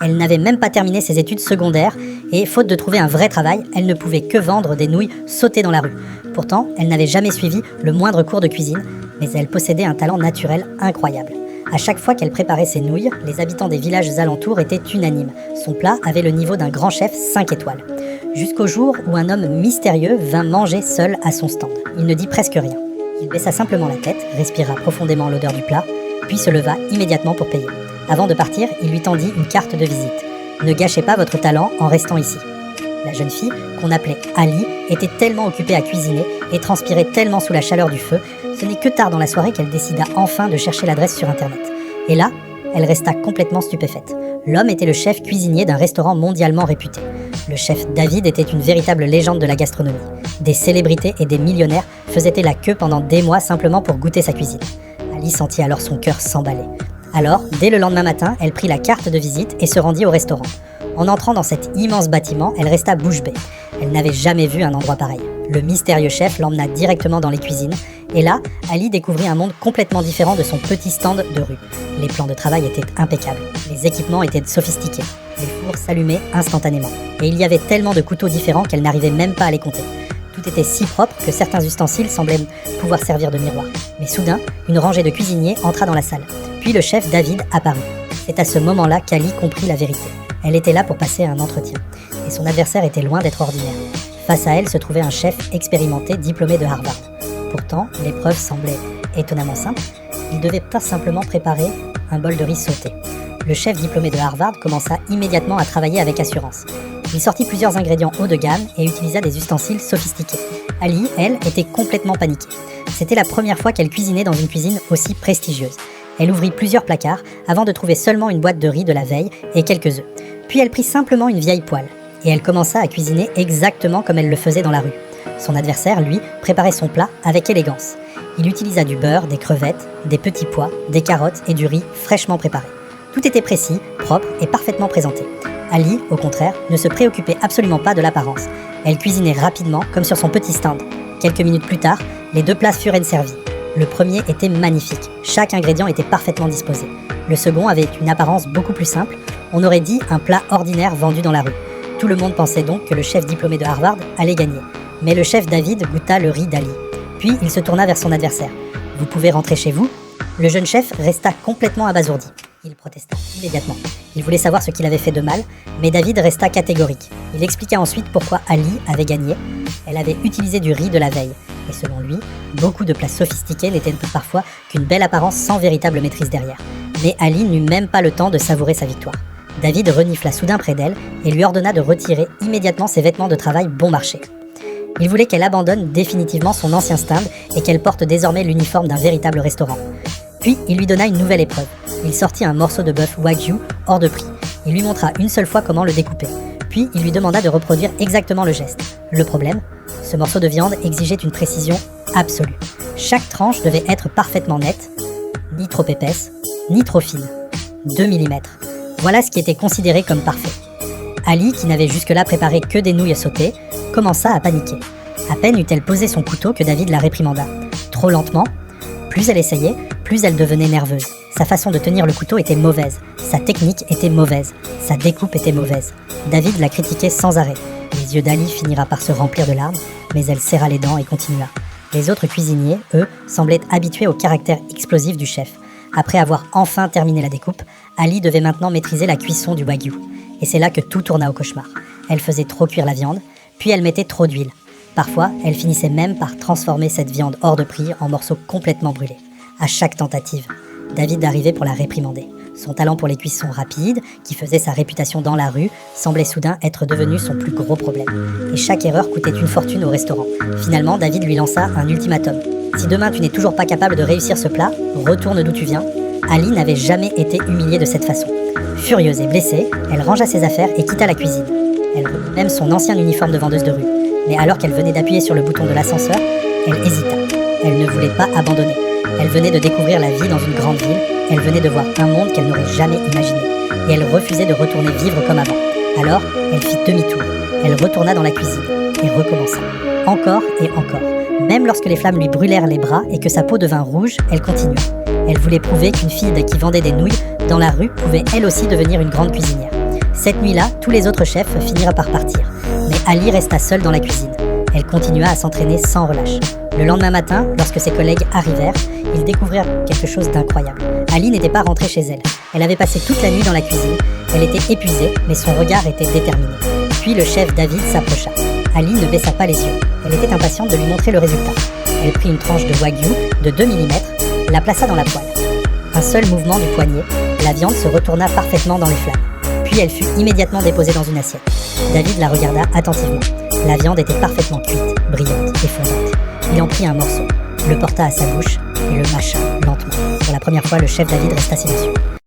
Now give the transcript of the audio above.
Elle n'avait même pas terminé ses études secondaires et, faute de trouver un vrai travail, elle ne pouvait que vendre des nouilles sautées dans la rue. Pourtant, elle n'avait jamais suivi le moindre cours de cuisine, mais elle possédait un talent naturel incroyable. À chaque fois qu'elle préparait ses nouilles, les habitants des villages alentours étaient unanimes. Son plat avait le niveau d'un grand chef 5 étoiles. Jusqu'au jour où un homme mystérieux vint manger seul à son stand. Il ne dit presque rien. Il baissa simplement la tête, respira profondément l'odeur du plat, puis se leva immédiatement pour payer. Avant de partir, il lui tendit une carte de visite. « Ne gâchez pas votre talent en restant ici ». La jeune fille, qu'on appelait Ali, était tellement occupée à cuisiner et transpirait tellement sous la chaleur du feu, ce n'est que tard dans la soirée qu'elle décida enfin de chercher l'adresse sur Internet. Et là, elle resta complètement stupéfaite. L'homme était le chef cuisinier d'un restaurant mondialement réputé. Le chef David était une véritable légende de la gastronomie. Des célébrités et des millionnaires faisaient la queue pendant des mois simplement pour goûter sa cuisine. Ali sentit alors son cœur s'emballer. Alors, dès le lendemain matin, elle prit la carte de visite et se rendit au restaurant. En entrant dans cet immense bâtiment, elle resta bouche bée. Elle n'avait jamais vu un endroit pareil. Le mystérieux chef l'emmena directement dans les cuisines, et là, Ali découvrit un monde complètement différent de son petit stand de rue. Les plans de travail étaient impeccables, les équipements étaient sophistiqués, les fours s'allumaient instantanément, et il y avait tellement de couteaux différents qu'elle n'arrivait même pas à les compter. Tout était si propre que certains ustensiles semblaient pouvoir servir de miroir. Mais soudain, une rangée de cuisiniers entra dans la salle. Puis le chef David apparut. C'est à ce moment-là qu'Ali comprit la vérité. Elle était là pour passer un entretien, et son adversaire était loin d'être ordinaire. Face à elle se trouvait un chef expérimenté diplômé de Harvard. Pourtant, l'épreuve semblait étonnamment simple. Il devait pas simplement préparer un bol de riz sauté. Le chef diplômé de Harvard commença immédiatement à travailler avec assurance. Il sortit plusieurs ingrédients haut de gamme et utilisa des ustensiles sophistiqués. Ali, elle, était complètement paniquée. C'était la première fois qu'elle cuisinait dans une cuisine aussi prestigieuse. Elle ouvrit plusieurs placards avant de trouver seulement une boîte de riz de la veille et quelques œufs. Puis elle prit simplement une vieille poêle. Et elle commença à cuisiner exactement comme elle le faisait dans la rue. Son adversaire, lui, préparait son plat avec élégance. Il utilisa du beurre, des crevettes, des petits pois, des carottes et du riz fraîchement préparé. Tout était précis, propre et parfaitement présenté. Ali, au contraire, ne se préoccupait absolument pas de l'apparence. Elle cuisinait rapidement, comme sur son petit stand. Quelques minutes plus tard, les deux plats furent servis. Le premier était magnifique. Chaque ingrédient était parfaitement disposé. Le second avait une apparence beaucoup plus simple. On aurait dit un plat ordinaire vendu dans la rue. Tout le monde pensait donc que le chef diplômé de Harvard allait gagner. Mais le chef David goûta le riz d'Ali. Puis il se tourna vers son adversaire. « Vous pouvez rentrer chez vous ?» Le jeune chef resta complètement abasourdi. Il protesta immédiatement. Il voulait savoir ce qu'il avait fait de mal, mais David resta catégorique. Il expliqua ensuite pourquoi Ali avait gagné. Elle avait utilisé du riz de la veille. Et selon lui, beaucoup de plats sophistiqués n'étaient parfois qu'une belle apparence sans véritable maîtrise derrière. Mais Ali n'eut même pas le temps de savourer sa victoire. David renifla soudain près d'elle et lui ordonna de retirer immédiatement ses vêtements de travail bon marché. Il voulait qu'elle abandonne définitivement son ancien stand et qu'elle porte désormais l'uniforme d'un véritable restaurant. Puis il lui donna une nouvelle épreuve. Il sortit un morceau de bœuf wagyu hors de prix. Il lui montra une seule fois comment le découper. Puis il lui demanda de reproduire exactement le geste. Le problème, ce morceau de viande exigeait une précision absolue. Chaque tranche devait être parfaitement nette, ni trop épaisse, ni trop fine. 2 mm. Voilà ce qui était considéré comme parfait. Ali, qui n'avait jusque-là préparé que des nouilles sautées, commença à paniquer. À peine eut-elle posé son couteau que David la réprimanda. Trop lentement. Plus elle essayait, plus elle devenait nerveuse. Sa façon de tenir le couteau était mauvaise. Sa technique était mauvaise. Sa découpe était mauvaise. David la critiquait sans arrêt. Les yeux d'Ali finira par se remplir de larmes, mais elle serra les dents et continua. Les autres cuisiniers, eux, semblaient habitués au caractère explosif du chef. Après avoir enfin terminé la découpe, Ali devait maintenant maîtriser la cuisson du wagyu. Et c'est là que tout tourna au cauchemar. Elle faisait trop cuire la viande, puis elle mettait trop d'huile. Parfois, elle finissait même par transformer cette viande hors de prix en morceaux complètement brûlés. À chaque tentative, David arrivait pour la réprimander. Son talent pour les cuissons rapides, qui faisait sa réputation dans la rue, semblait soudain être devenu son plus gros problème. Et chaque erreur coûtait une fortune au restaurant. Finalement, David lui lança un ultimatum. « Si demain tu n'es toujours pas capable de réussir ce plat, retourne d'où tu viens. » Ali n'avait jamais été humiliée de cette façon. Furieuse et blessée, elle rangea ses affaires et quitta la cuisine. Elle remit même son ancien uniforme de vendeuse de rue. Mais alors qu'elle venait d'appuyer sur le bouton de l'ascenseur, elle hésita. Elle ne voulait pas abandonner. Elle venait de découvrir la vie dans une grande ville. Elle venait de voir un monde qu'elle n'aurait jamais imaginé. Et elle refusait de retourner vivre comme avant. Alors, elle fit demi-tour. Elle retourna dans la cuisine et recommença. Encore et encore. Même lorsque les flammes lui brûlèrent les bras et que sa peau devint rouge, elle continua. Elle voulait prouver qu'une fille qui vendait des nouilles dans la rue pouvait elle aussi devenir une grande cuisinière. Cette nuit-là, tous les autres chefs finirent par partir. Mais Ali resta seule dans la cuisine. Elle continua à s'entraîner sans relâche. Le lendemain matin, lorsque ses collègues arrivèrent, ils découvrirent quelque chose d'incroyable. Ali n'était pas rentrée chez elle. Elle avait passé toute la nuit dans la cuisine. Elle était épuisée, mais son regard était déterminé. Puis le chef David s'approcha. Ali ne baissa pas les yeux. Elle était impatiente de lui montrer le résultat. Elle prit une tranche de wagyu de 2 mm, la plaça dans la poêle. Un seul mouvement du poignet, la viande se retourna parfaitement dans les flammes. Puis elle fut immédiatement déposée dans une assiette. David la regarda attentivement. La viande était parfaitement cuite, brillante et fondante. Il en prit un morceau, le porta à sa bouche et le mâcha lentement. Pour la première fois, le chef David resta silencieux.